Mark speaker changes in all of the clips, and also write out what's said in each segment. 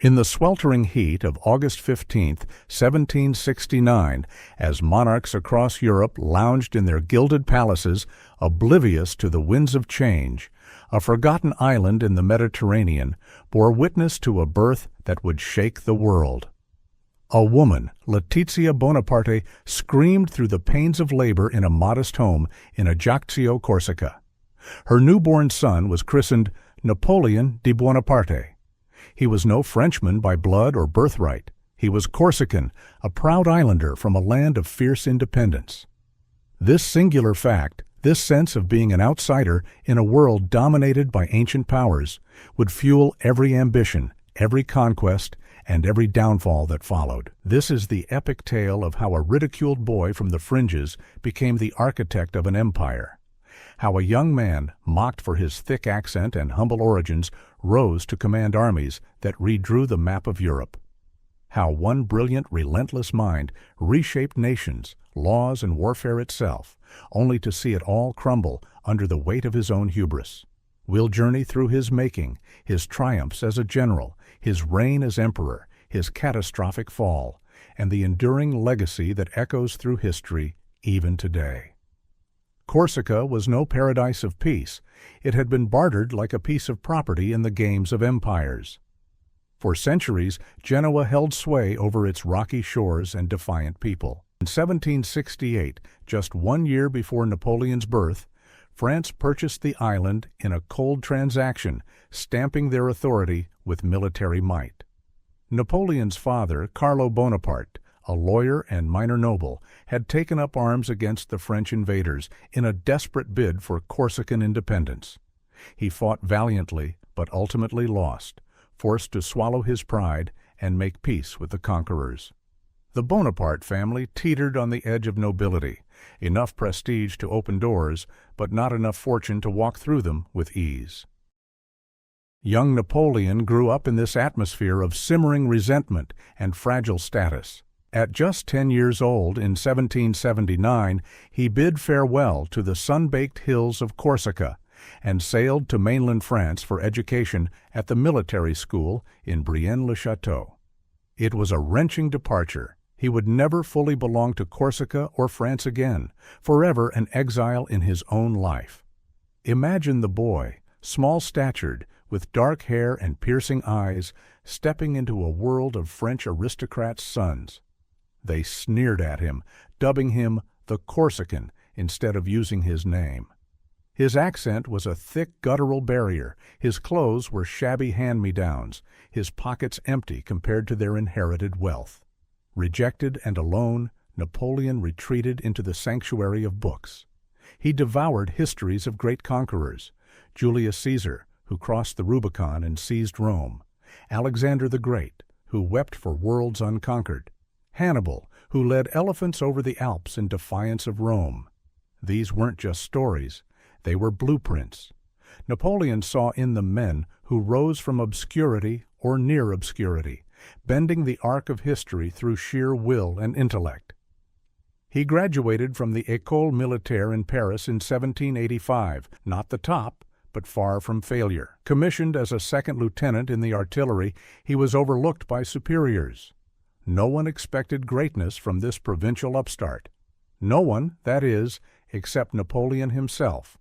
Speaker 1: In the sweltering heat of August 15, 1769, as monarchs across Europe lounged in their gilded palaces, oblivious to the winds of change, a forgotten island in the Mediterranean bore witness to a birth that would shake the world. A woman, Letizia Bonaparte, screamed through the pains of labor in a modest home in Ajaccio, Corsica. Her newborn son was christened Napoleon di Buonaparte. He was no Frenchman by blood or birthright. He was Corsican, a proud islander from a land of fierce independence. This singular fact, this sense of being an outsider in a world dominated by ancient powers, would fuel every ambition, every conquest, and every downfall that followed. This is the epic tale of how a ridiculed boy from the fringes became the architect of an empire. How a young man, mocked for his thick accent and humble origins, rose to command armies that redrew the map of Europe. How one brilliant, relentless mind reshaped nations, laws, and warfare itself, only to see it all crumble under the weight of his own hubris. We'll journey through his making, his triumphs as a general, his reign as emperor, his catastrophic fall, and the enduring legacy that echoes through history even today. Corsica was no paradise of peace. It had been bartered like a piece of property in the games of empires. For centuries, Genoa held sway over its rocky shores and defiant people. In 1768, just 1 year before Napoleon's birth, France purchased the island in a cold transaction, stamping their authority with military might. Napoleon's father, Carlo Bonaparte, a lawyer and minor noble, had taken up arms against the French invaders in a desperate bid for Corsican independence. He fought valiantly, but ultimately lost, forced to swallow his pride and make peace with the conquerors. The Bonaparte family teetered on the edge of nobility, enough prestige to open doors, but not enough fortune to walk through them with ease. Young Napoleon grew up in this atmosphere of simmering resentment and fragile status. At just 10 years old, in 1779, he bid farewell to the sun-baked hills of Corsica and sailed to mainland France for education at the military school in Brienne-le-Château. It was a wrenching departure. He would never fully belong to Corsica or France again, forever an exile in his own life. Imagine the boy, small-statured, with dark hair and piercing eyes, stepping into a world of French aristocrats' sons. They sneered at him, dubbing him the Corsican instead of using his name. His accent was a thick guttural barrier, his clothes were shabby hand-me-downs, his pockets empty compared to their inherited wealth. Rejected and alone, Napoleon retreated into the sanctuary of books. He devoured histories of great conquerors: Julius Caesar, who crossed the Rubicon and seized Rome; Alexander the Great, who wept for worlds unconquered; Hannibal, who led elephants over the Alps in defiance of Rome. These weren't just stories, they were blueprints. Napoleon saw in them men who rose from obscurity or near obscurity, bending the arc of history through sheer will and intellect. He graduated from the École Militaire in Paris in 1785, not the top, but far from failure. Commissioned as a second lieutenant in the artillery, he was overlooked by superiors. No one expected greatness from this provincial upstart. No one, that is, except Napoleon himself.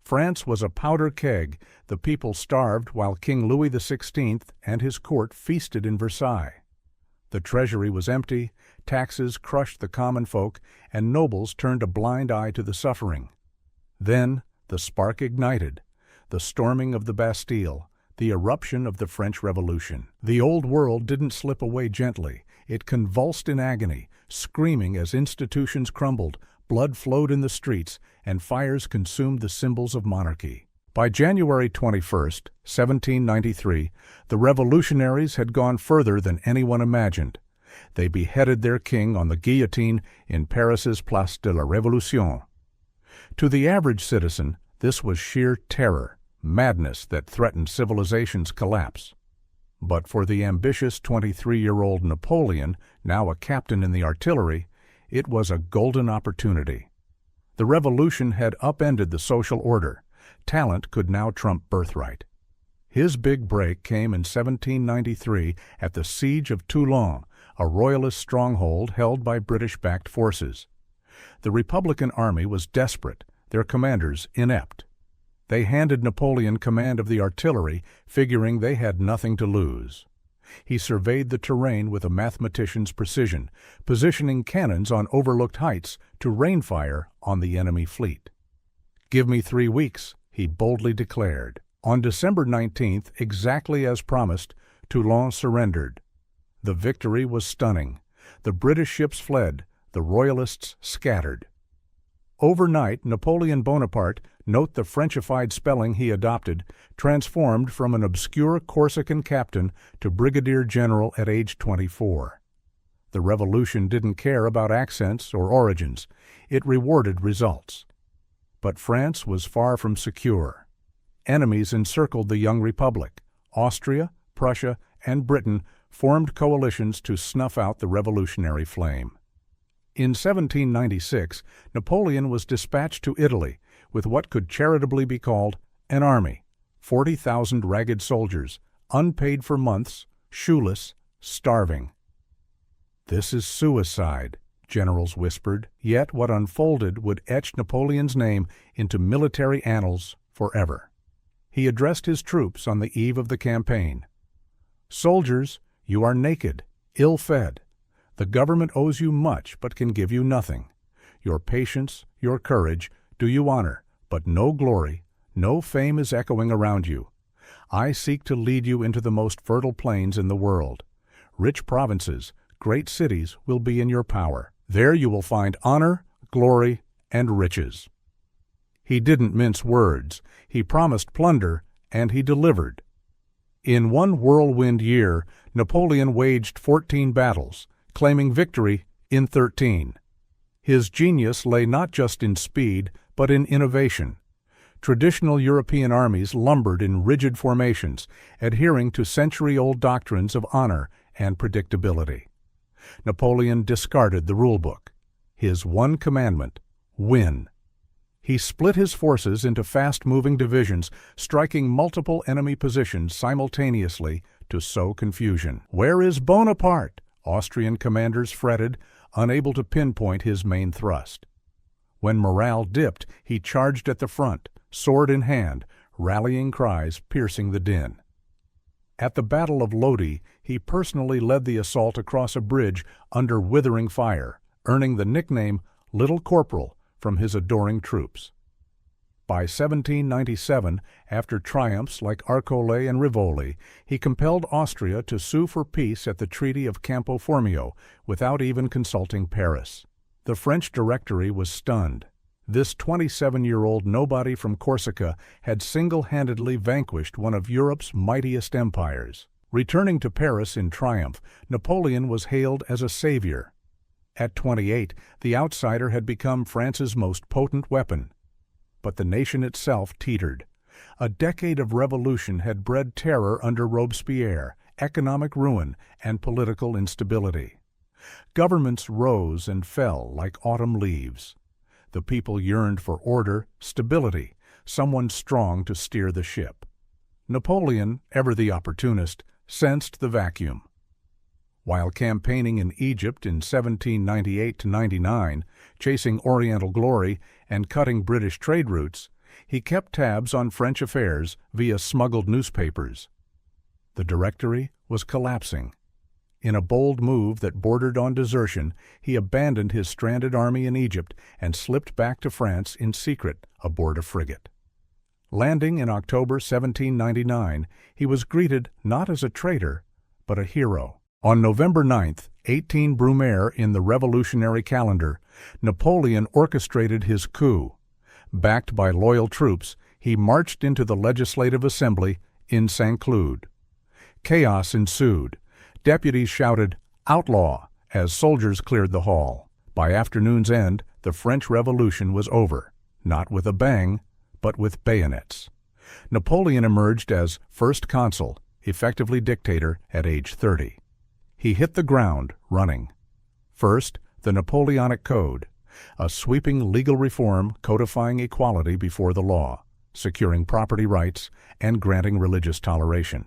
Speaker 1: France was a powder keg. The people starved while King Louis XVI and his court feasted in Versailles. The treasury was empty, taxes crushed the common folk, and nobles turned a blind eye to the suffering. Then the spark ignited. The storming of the Bastille, the eruption of the French Revolution. The old world didn't slip away gently. It convulsed in agony, screaming as institutions crumbled, blood flowed in the streets, and fires consumed the symbols of monarchy. By January 21, 1793, the revolutionaries had gone further than anyone imagined. They beheaded their king on the guillotine in Paris's Place de la Révolution. To the average citizen, this was sheer terror, madness that threatened civilization's collapse. But for the ambitious 23-year-old Napoleon, now a captain in the artillery, it was a golden opportunity. The revolution had upended the social order. Talent could now trump birthright. His big break came in 1793 at the Siege of Toulon, a royalist stronghold held by British-backed forces. The Republican army was desperate, their commanders inept. They handed Napoleon command of the artillery, figuring they had nothing to lose. He surveyed the terrain with a mathematician's precision, positioning cannons on overlooked heights to rain fire on the enemy fleet. "Give me 3 weeks," he boldly declared. On December 19th, exactly as promised, Toulon surrendered. The victory was stunning. The British ships fled, the Royalists scattered. Overnight, Napoleon Bonaparte, note the Frenchified spelling he adopted, transformed from an obscure Corsican captain to brigadier general at age 24. The revolution didn't care about accents or origins. It rewarded results. But France was far from secure. Enemies encircled the young republic. Austria, Prussia, and Britain formed coalitions to snuff out the revolutionary flame. In 1796, Napoleon was dispatched to Italy with what could charitably be called an army, 40,000 ragged soldiers, unpaid for months, shoeless, starving. "This is suicide," generals whispered, yet what unfolded would etch Napoleon's name into military annals forever. He addressed his troops on the eve of the campaign. "Soldiers, you are naked, ill-fed. The government owes you much, but can give you nothing. Your patience, your courage, do you honor, but no glory, no fame is echoing around you. I seek to lead you into the most fertile plains in the world. Rich provinces, great cities will be in your power. There you will find honor, glory, and riches." He didn't mince words. He promised plunder, and he delivered. In one whirlwind year, Napoleon waged 14 battles, claiming victory in 13. His genius lay not just in speed, but in innovation. Traditional European armies lumbered in rigid formations, adhering to century-old doctrines of honor and predictability. Napoleon discarded the rulebook. His one commandment: win. He split his forces into fast-moving divisions, striking multiple enemy positions simultaneously to sow confusion. "Where is Bonaparte?" Austrian commanders fretted, unable to pinpoint his main thrust. When morale dipped, he charged at the front, sword in hand, rallying cries piercing the din. At the Battle of Lodi, he personally led the assault across a bridge under withering fire, earning the nickname Little Corporal from his adoring troops. By 1797, after triumphs like Arcole and Rivoli, he compelled Austria to sue for peace at the Treaty of Campo Formio without even consulting Paris. The French Directory was stunned. This 27-year-old nobody from Corsica had single-handedly vanquished one of Europe's mightiest empires. Returning to Paris in triumph, Napoleon was hailed as a savior. At 28, the outsider had become France's most potent weapon. But the nation itself teetered. A decade of revolution had bred terror under Robespierre, economic ruin, and political instability. Governments rose and fell like autumn leaves. The people yearned for order, stability, someone strong to steer the ship. Napoleon, ever the opportunist, sensed the vacuum. While campaigning in Egypt in 1798–99, chasing Oriental glory and cutting British trade routes, he kept tabs on French affairs via smuggled newspapers. The Directory was collapsing. In a bold move that bordered on desertion, he abandoned his stranded army in Egypt and slipped back to France in secret aboard a frigate. Landing in October 1799, he was greeted not as a traitor, but a hero. On November 9th, 18 Brumaire in the revolutionary calendar, Napoleon orchestrated his coup. Backed by loyal troops, he marched into the Legislative Assembly in Saint-Cloud. Chaos ensued. Deputies shouted, "Outlaw!" as soldiers cleared the hall. By afternoon's end, the French Revolution was over, not with a bang, but with bayonets. Napoleon emerged as first consul, effectively dictator at age 30. He hit the ground running. First, the Napoleonic Code, a sweeping legal reform codifying equality before the law. securing property rights and granting religious toleration.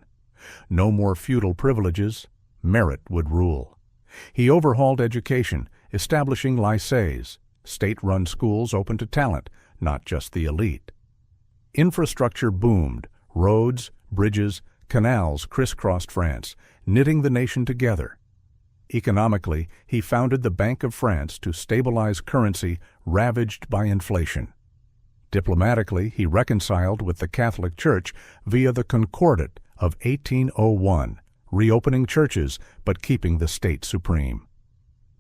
Speaker 1: No more feudal privileges, merit would rule. He overhauled education, establishing lycées, state-run schools open to talent, not just the elite. Infrastructure boomed. Roads, bridges, canals crisscrossed France, knitting the nation together. Economically, he founded the Bank of France to stabilize currency ravaged by inflation. Diplomatically, he reconciled with the Catholic Church via the Concordat of 1801, reopening churches but keeping the state supreme.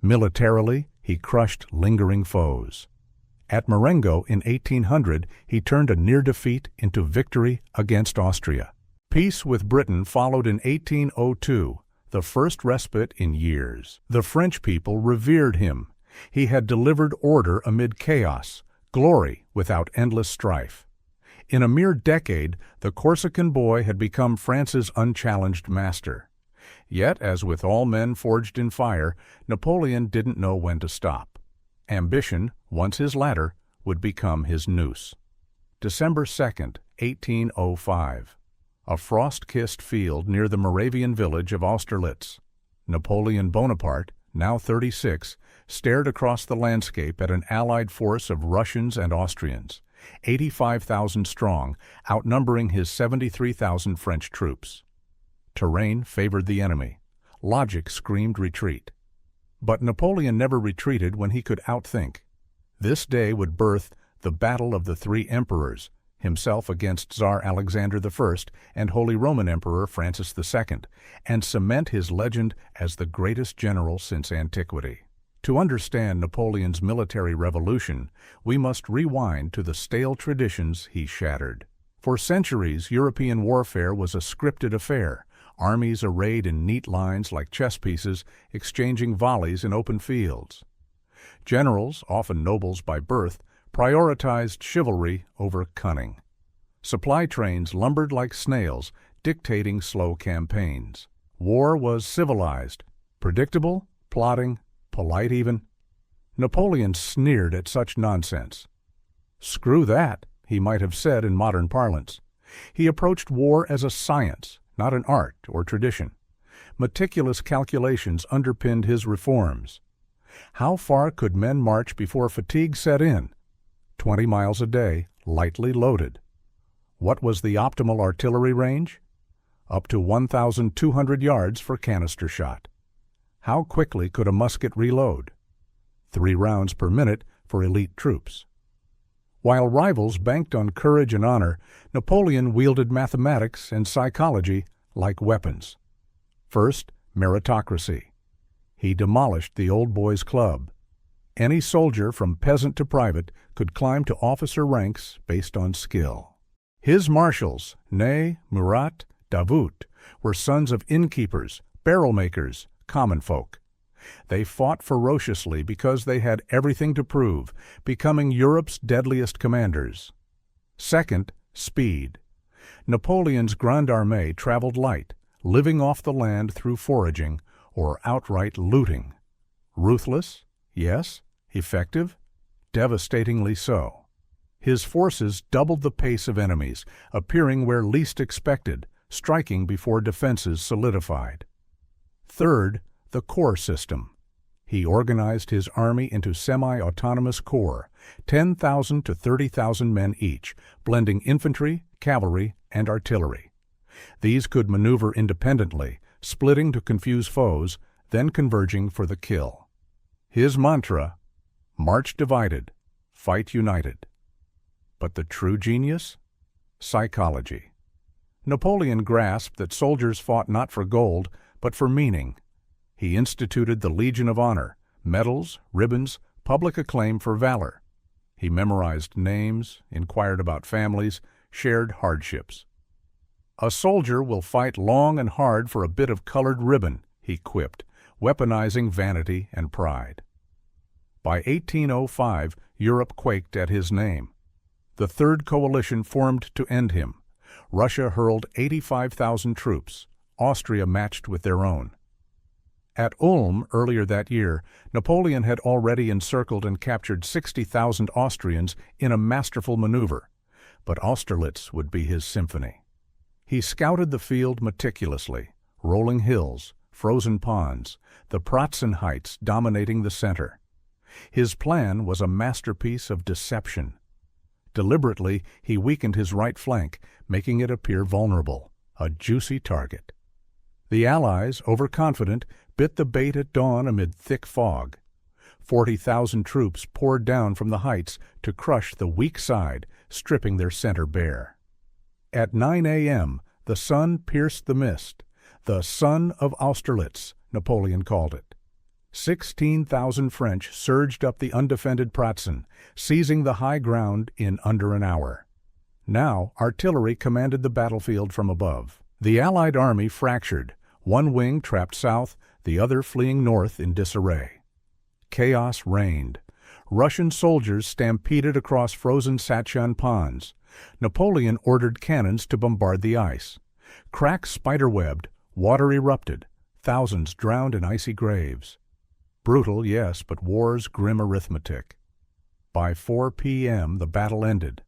Speaker 1: Militarily, he crushed lingering foes. At Marengo in 1800, he turned a near defeat into victory against Austria. Peace with Britain followed in 1802, the first respite in years. The French people revered him. He had delivered order amid chaos, glory without endless strife. In a mere decade, the Corsican boy had become France's unchallenged master. Yet, as with all men forged in fire, Napoleon didn't know when to stop. Ambition, once his ladder, would become his noose. December 2nd, 1805. A frost-kissed field near the Moravian village of Austerlitz. Napoleon Bonaparte, now 36, stared across the landscape at an allied force of Russians and Austrians, 85,000 strong, outnumbering his 73,000 French troops. Terrain favored the enemy. Logic screamed retreat. But Napoleon never retreated when he could outthink. This day would birth the Battle of the Three Emperors, himself against Tsar Alexander I and Holy Roman Emperor Francis II, and cement his legend as the greatest general since antiquity. To understand Napoleon's military revolution, we must rewind to the stale traditions he shattered. For centuries, European warfare was a scripted affair, armies arrayed in neat lines like chess pieces, exchanging volleys in open fields. Generals, often nobles by birth, prioritized chivalry over cunning. Supply trains lumbered like snails, dictating slow campaigns. War was civilized, predictable, plodding, polite even. Napoleon sneered at such nonsense. "Screw that," he might have said in modern parlance. He approached war as a science, not an art or tradition. Meticulous calculations underpinned his reforms. How far could men march before fatigue set in? 20 miles a day, lightly loaded. What was the optimal artillery range? Up to 1,200 yards for canister shot. How quickly could a musket reload? 3 rounds per minute for elite troops. While rivals banked on courage and honor, Napoleon wielded mathematics and psychology like weapons. First, meritocracy. He demolished the old boys' club. Any soldier from peasant to private could climb to officer ranks based on skill. His marshals, Ney, Murat, Davout, were sons of innkeepers, barrel makers, common folk. They fought ferociously because they had everything to prove, becoming Europe's deadliest commanders. Second, speed. Napoleon's Grande Armée traveled light, living off the land through foraging or outright looting. Ruthless? Yes. Effective? Devastatingly so. His forces doubled the pace of enemies, appearing where least expected, striking before defenses solidified. Third, the corps system. He organized his army into semi-autonomous corps, 10,000 to 30,000 men each, blending infantry, cavalry, and artillery. These could maneuver independently, splitting to confuse foes, then converging for the kill. His mantra, march divided, fight united. But the true genius? Psychology. Napoleon grasped that soldiers fought not for gold, but for meaning. He instituted the Legion of Honor, medals, ribbons, public acclaim for valor. He memorized names, inquired about families, shared hardships. "A soldier will fight long and hard for a bit of colored ribbon," he quipped, weaponizing vanity and pride. By 1805, Europe quaked at his name. The Third Coalition formed to end him. Russia hurled 85,000 troops, Austria matched with their own. At Ulm earlier that year, Napoleon had already encircled and captured 60,000 Austrians in a masterful maneuver. but Austerlitz would be his symphony. He scouted the field meticulously, rolling hills, frozen ponds, the Pratzen Heights dominating the center. His plan was a masterpiece of deception. Deliberately, he weakened his right flank, making it appear vulnerable, a juicy target. The Allies, overconfident, bit the bait at dawn amid thick fog. 40,000 troops poured down from the heights to crush the weak side, stripping their center bare. At 9 a.m., the sun pierced the mist. The Sun of Austerlitz, Napoleon called it. 16,000 French surged up the undefended Pratzen, seizing the high ground in under an hour. Now artillery commanded the battlefield from above. The Allied army fractured, one wing trapped south, the other fleeing north in disarray. Chaos reigned. Russian soldiers stampeded across frozen Satchan ponds. Napoleon ordered cannons to bombard the ice. Cracks spiderwebbed, water erupted, thousands drowned in icy graves. Brutal, yes, but war's grim arithmetic. By 4 p.m. the battle ended.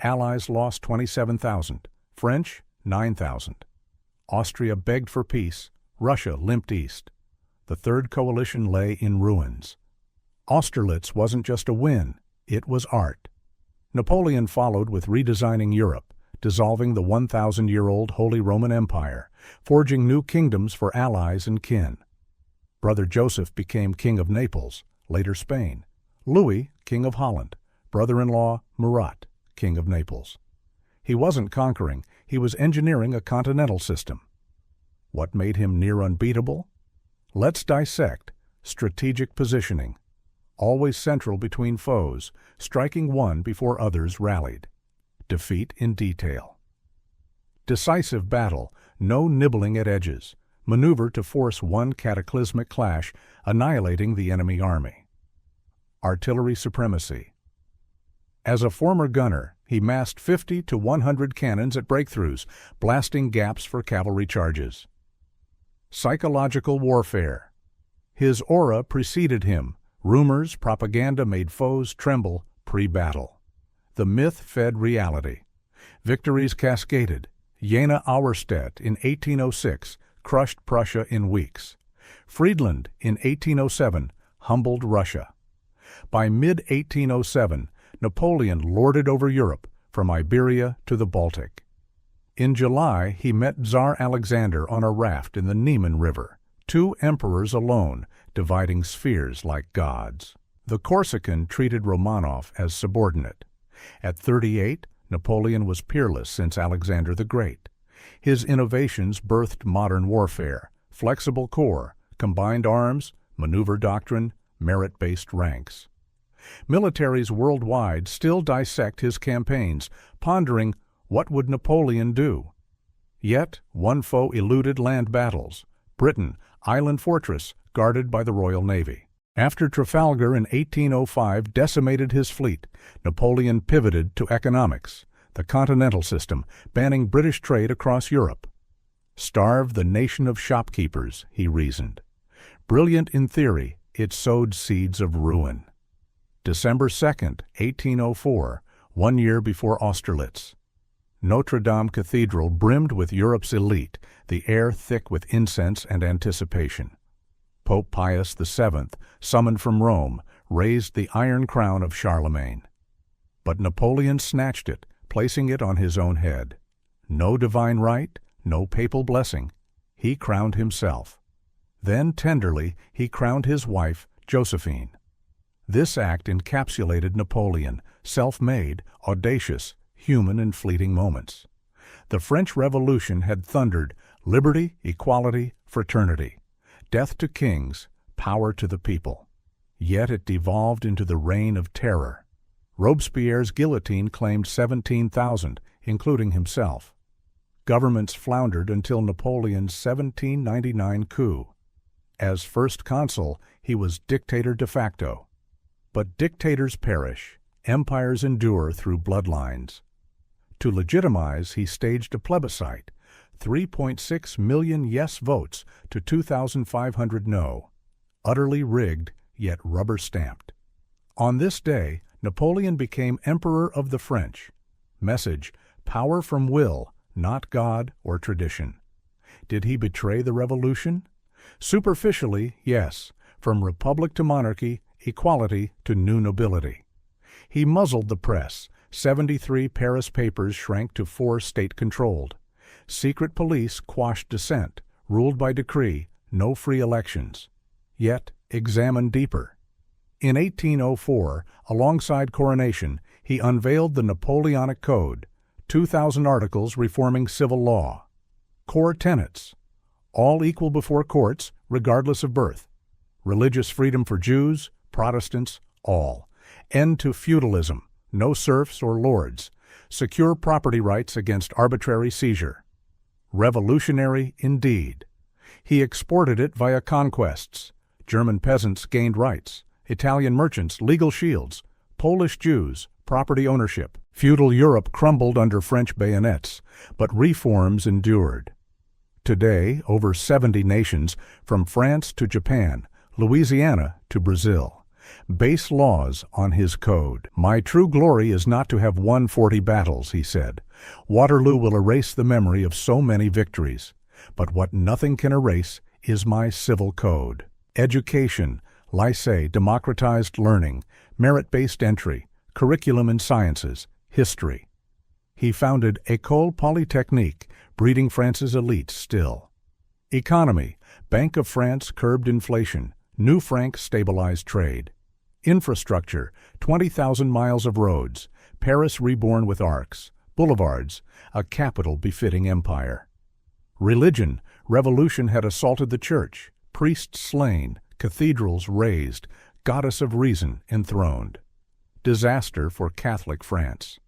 Speaker 1: Allies lost 27,000, French 9,000. Austria begged for peace, Russia limped east. The Third Coalition lay in ruins. Austerlitz wasn't just a win, it was art. Napoleon followed with redesigning Europe, dissolving the 1,000-year-old Holy Roman Empire, forging new kingdoms for allies and kin. Brother Joseph became King of Naples, later Spain. Louis, King of Holland. Brother-in-law, Murat, King of Naples. He wasn't conquering, he was engineering a continental system. What made him near unbeatable? Let's dissect strategic positioning. Always central between foes, striking one before others rallied. Defeat in detail. Decisive battle, no nibbling at edges. Maneuver to force one cataclysmic clash, annihilating the enemy army. Artillery supremacy. As a former gunner, he massed 50 to 100 cannons at breakthroughs, blasting gaps for cavalry charges. Psychological warfare. His aura preceded him. Rumors, propaganda made foes tremble pre-battle. The myth fed reality. Victories cascaded. Jena Auerstedt in 1806 crushed Prussia in weeks. Friedland in 1807 humbled Russia. By mid-1807, Napoleon lorded over Europe, from Iberia to the Baltic. In July, he met Tsar Alexander on a raft in the Niemen River, two emperors alone, dividing spheres like gods. The Corsican treated Romanov as subordinate. At 38, Napoleon was peerless since Alexander the Great. His innovations birthed modern warfare, flexible corps, combined arms, maneuver doctrine, merit-based ranks. Militaries worldwide still dissect his campaigns, pondering what would Napoleon do. Yet one foe eluded land battles: Britain, island fortress guarded by the Royal Navy. After Trafalgar in 1805 decimated his fleet, Napoleon pivoted to economics, the continental system, banning British trade across Europe. Starve the nation of shopkeepers, he reasoned. Brilliant in theory, it sowed seeds of ruin. December 2, 1804, 1 year before Austerlitz. Notre Dame Cathedral brimmed with Europe's elite, the air thick with incense and anticipation. Pope Pius VII, summoned from Rome, raised the iron crown of Charlemagne. But Napoleon snatched it, placing it on his own head. No divine right, no papal blessing. He crowned himself. Then, tenderly, he crowned his wife, Josephine. This act encapsulated Napoleon, self-made, audacious, human in fleeting moments. The French Revolution had thundered, liberty, equality, fraternity. Death to kings, power to the people. Yet it devolved into the reign of terror. Robespierre's guillotine claimed 17,000, including himself. Governments floundered until Napoleon's 1799 coup. As first consul, he was dictator de facto. But dictators perish, empires endure through bloodlines. To legitimize, he staged a plebiscite, 3.6 million yes votes to 2,500 no. Utterly rigged, yet rubber-stamped. On this day, Napoleon became Emperor of the French. Message: power from will, not God or tradition. Did he betray the revolution? Superficially, yes, from republic to monarchy, equality to new nobility. He muzzled the press. 73 Paris papers shrank to 4 state-controlled. Secret police quashed dissent, ruled by decree, no free elections. Yet, examine deeper. In 1804, alongside coronation, he unveiled the Napoleonic Code, 2,000 articles reforming civil law. Core tenets: all equal before courts, regardless of birth. Religious freedom for Jews, Protestants, all. End to feudalism, no serfs or lords. Secure property rights against arbitrary seizure. Revolutionary indeed. He exported it via conquests. German peasants gained rights. Italian merchants, legal shields. Polish Jews, property ownership. Feudal Europe crumbled under French bayonets, but reforms endured. Today, over 70 nations, from France to Japan, Louisiana to Brazil, base laws on his code. My true glory is not to have won 40 battles, he said. Waterloo will erase the memory of so many victories. But what nothing can erase is my civil code. Education, lycée, democratized learning, merit-based entry, curriculum in sciences, history. He founded École Polytechnique, breeding France's elites still. Economy, Bank of France curbed inflation, new franc stabilized trade. Infrastructure, 20,000 miles of roads, Paris reborn with arcs, boulevards, a capital befitting empire. Religion, revolution had assaulted the church, priests slain, cathedrals razed, goddess of reason enthroned. Disaster for Catholic France.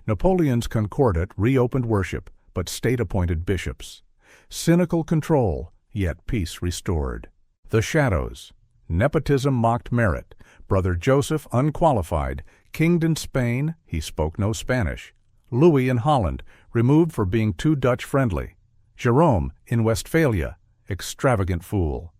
Speaker 1: Napoleon's Concordat reopened worship, but state-appointed bishops. Cynical control, yet peace restored. The shadows. Nepotism mocked merit. Brother Joseph unqualified. Kinged in Spain, he spoke no Spanish. Louis in Holland, removed for being too Dutch-friendly. Jerome in Westphalia, extravagant fool.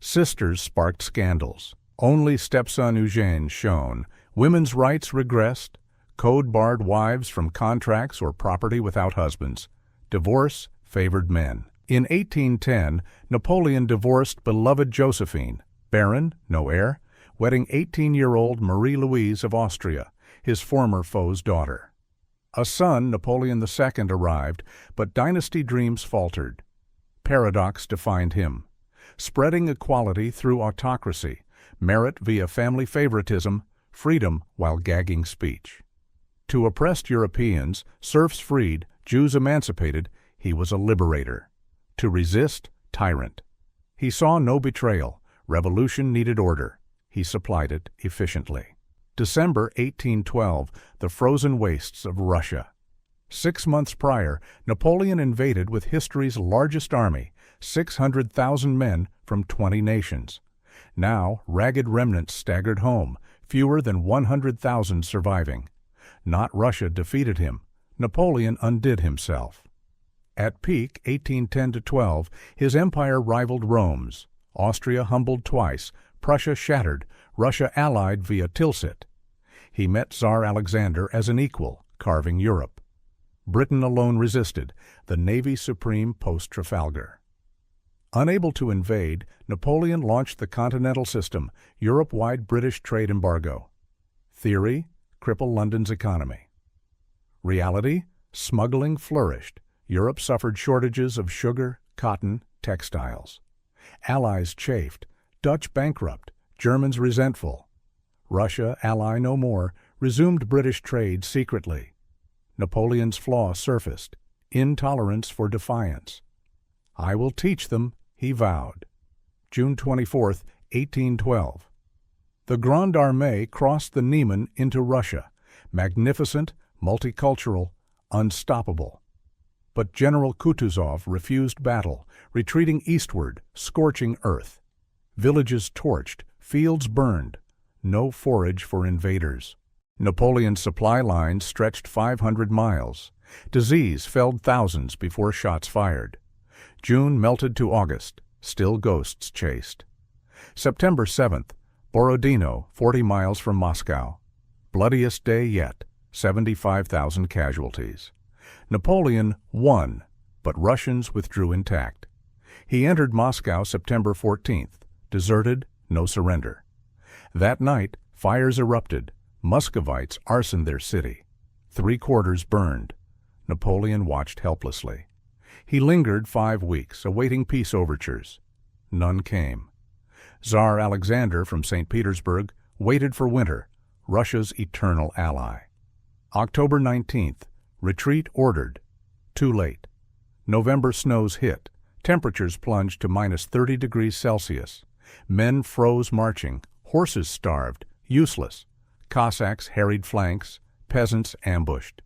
Speaker 1: Sisters sparked scandals. Only stepson Eugène shone. Women's rights regressed. Code barred wives from contracts or property without husbands. Divorce favored men. In 1810, Napoleon divorced beloved Josephine, barren, no heir, wedding 18-year-old Marie-Louise of Austria, his former foe's daughter. A son, Napoleon II, arrived, but dynasty dreams faltered. Paradox defined him. Spreading equality through autocracy, merit via family favoritism, freedom while gagging speech. To oppressed Europeans, serfs freed, Jews emancipated, he was a liberator. To resist, tyrant. He saw no betrayal. Revolution needed order. He supplied it efficiently. December 1812, the frozen wastes of Russia. 6 months prior, Napoleon invaded with history's largest army, 600,000 men from 20 nations. Now, ragged remnants staggered home, fewer than 100,000 surviving. Not Russia defeated him. Napoleon undid himself. At peak, 1810-12, his empire rivaled Rome's. Austria humbled twice, Prussia shattered, Russia allied via Tilsit. He met Tsar Alexander as an equal, carving Europe. Britain alone resisted, the Navy supreme post-Trafalgar. Unable to invade, Napoleon launched the continental system, Europe-wide British trade embargo. Theory: cripple London's economy. Reality: smuggling flourished. Europe suffered shortages of sugar, cotton, textiles. Allies chafed. Dutch bankrupt. Germans resentful. Russia, ally no more, resumed British trade secretly. Napoleon's flaw surfaced. Intolerance for defiance. I will teach them, he vowed. June 24, 1812. The Grande Armée crossed the Niemen into Russia, magnificent, multicultural, unstoppable. But General Kutuzov refused battle, retreating eastward, scorching earth. Villages torched, fields burned, no forage for invaders. Napoleon's supply lines stretched 500 miles. Disease felled thousands before shots fired. June melted to August, still ghosts chased. September 7th, Borodino, 40 miles from Moscow. Bloodiest day yet. 75,000 casualties. Napoleon won, but Russians withdrew intact. He entered Moscow September 14th, deserted, no surrender. That night, fires erupted. Muscovites arsoned their city. 3/4 burned. Napoleon watched helplessly. He lingered 5 weeks, awaiting peace overtures. None came. Tsar Alexander from St. Petersburg waited for winter, Russia's eternal ally. October 19th, retreat ordered. Too late. November snows hit. Temperatures plunged to -30 degrees Celsius. Men froze marching, horses starved, useless. Cossacks harried flanks, peasants ambushed.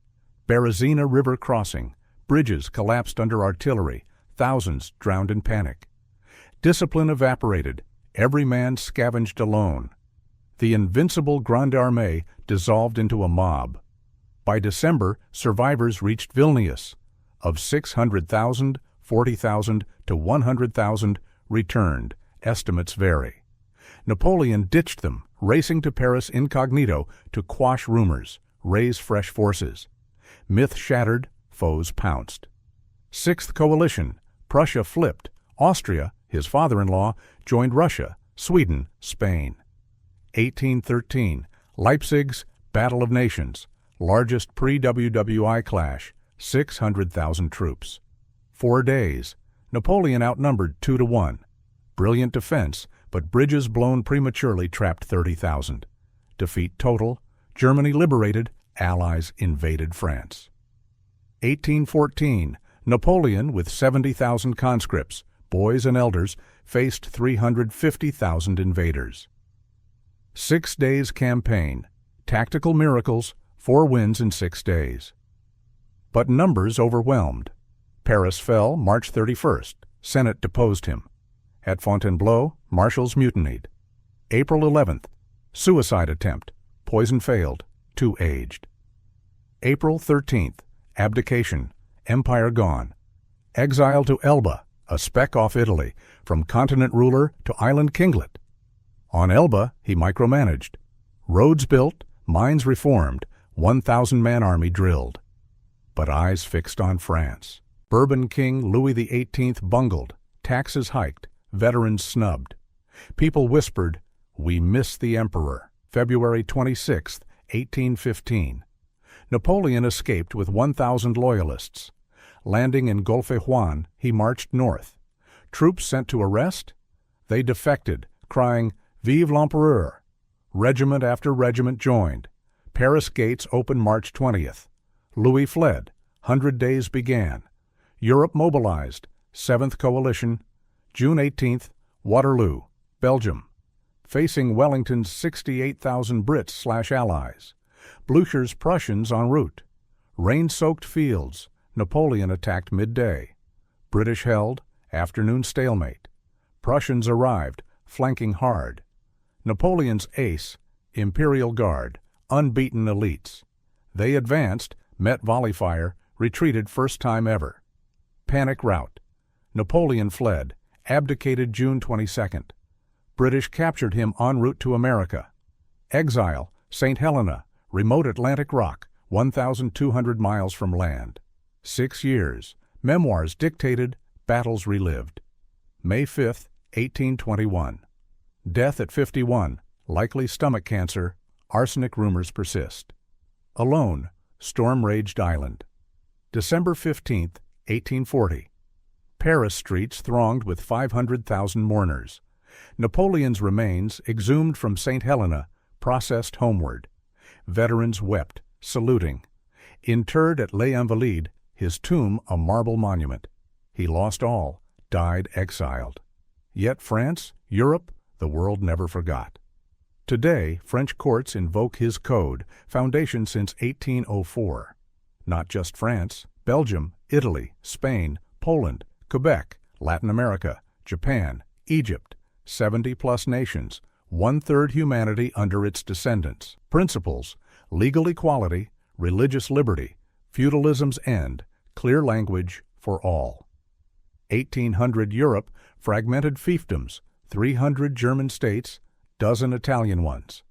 Speaker 1: Berezina River crossing, bridges collapsed under artillery, thousands drowned in panic. Discipline evaporated, every man scavenged alone. The invincible Grande Armée dissolved into a mob. By December, survivors reached Vilnius. Of 600,000, 40,000 to 100,000 returned. Estimates vary. Napoleon ditched them, racing to Paris incognito to quash rumors, raise fresh forces. Myth shattered, foes pounced. Sixth Coalition, Prussia flipped. Austria, his father-in-law, joined Russia, Sweden, Spain. 1813, Leipzig's Battle of Nations, largest pre-WWI clash, 600,000 troops. 4 days. Napoleon outnumbered 2-1. Brilliant defense, but bridges blown prematurely trapped 30,000. Defeat total. Germany liberated, Allies invaded France. 1814, Napoleon with 70,000 conscripts, boys and elders, faced 350,000 invaders. 6 days campaign. Tactical miracles, 4 wins in 6 days. But numbers overwhelmed. Paris fell March 31st. Senate deposed him. At Fontainebleau, marshals mutinied. April 11th, suicide attempt. Poison failed. Too aged. April 13th, abdication. Empire gone. Exile to Elba, a speck off Italy, from continent ruler to island kinglet. On Elba, he micromanaged. Roads built, mines reformed, 1,000-man army drilled. But eyes fixed on France. Bourbon King Louis XVIII bungled, taxes hiked, veterans snubbed. People whispered, "We miss the Emperor." February 26, 1815. Napoleon escaped with 1,000 loyalists. Landing in Golfe Juan, he marched north. Troops sent to arrest? They defected, crying, "Vive l'Empereur!" Regiment after regiment joined. Paris gates opened March 20th. Louis fled. 100 days began. Europe mobilized. 7th Coalition. June 18th, Waterloo, Belgium. Facing Wellington's 68,000 Brits/Allies. Blücher's Prussians en route. Rain-soaked fields. Napoleon attacked midday. British held. Afternoon stalemate. Prussians arrived, flanking hard. Napoleon's ace, Imperial Guard, unbeaten elites. They advanced, met volley fire, retreated first time ever. Panic rout. Napoleon fled, abdicated June 22nd. British captured him en route to America. Exile, St. Helena, remote Atlantic rock, 1,200 miles from land. 6 years. Memoirs dictated, battles relived. May 5, 1821. Death at 51, likely stomach cancer, arsenic rumors persist. Alone, storm-raged island. December 15, 1840. Paris streets thronged with 500,000 mourners. Napoleon's remains, exhumed from St. Helena, processed homeward. Veterans wept, saluting. Interred at Les Invalides, his tomb a marble monument. He lost all, died exiled. Yet France, Europe, the world never forgot. Today, French courts invoke his code, foundation since 1804. Not just France, Belgium, Italy, Spain, Poland, Quebec, Latin America, Japan, Egypt, 70+ nations, 1/3 humanity under its descendants. Principles: legal equality, religious liberty, feudalism's end, clear language for all. 1800 Europe, fragmented fiefdoms, 300 German states, dozen Italian ones.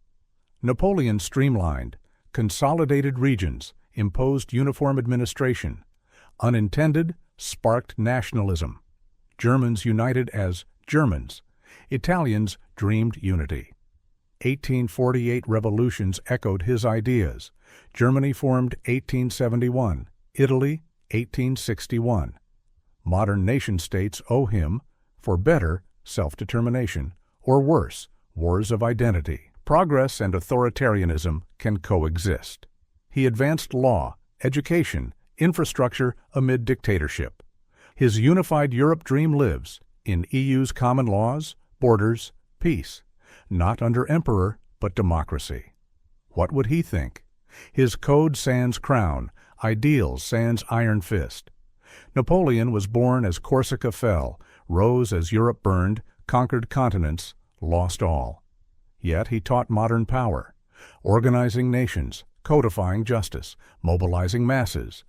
Speaker 1: Napoleon streamlined, consolidated regions, imposed uniform administration. Unintended, sparked nationalism. Germans united as Germans. Italians dreamed unity. 1848 revolutions echoed his ideas. Germany formed 1871, Italy 1861. Modern nation-states owe him, for better, self-determination, or worse, wars of identity. Progress and authoritarianism can coexist. He advanced law, education, infrastructure amid dictatorship. His unified Europe dream lives in EU's common laws, borders, peace, not under emperor, but democracy. What would he think? His code sans crown, ideals sans iron fist. Napoleon was born as Corsica fell, rose as Europe burned, conquered continents, lost all. Yet he taught modern power, organizing nations, codifying justice, mobilizing masses,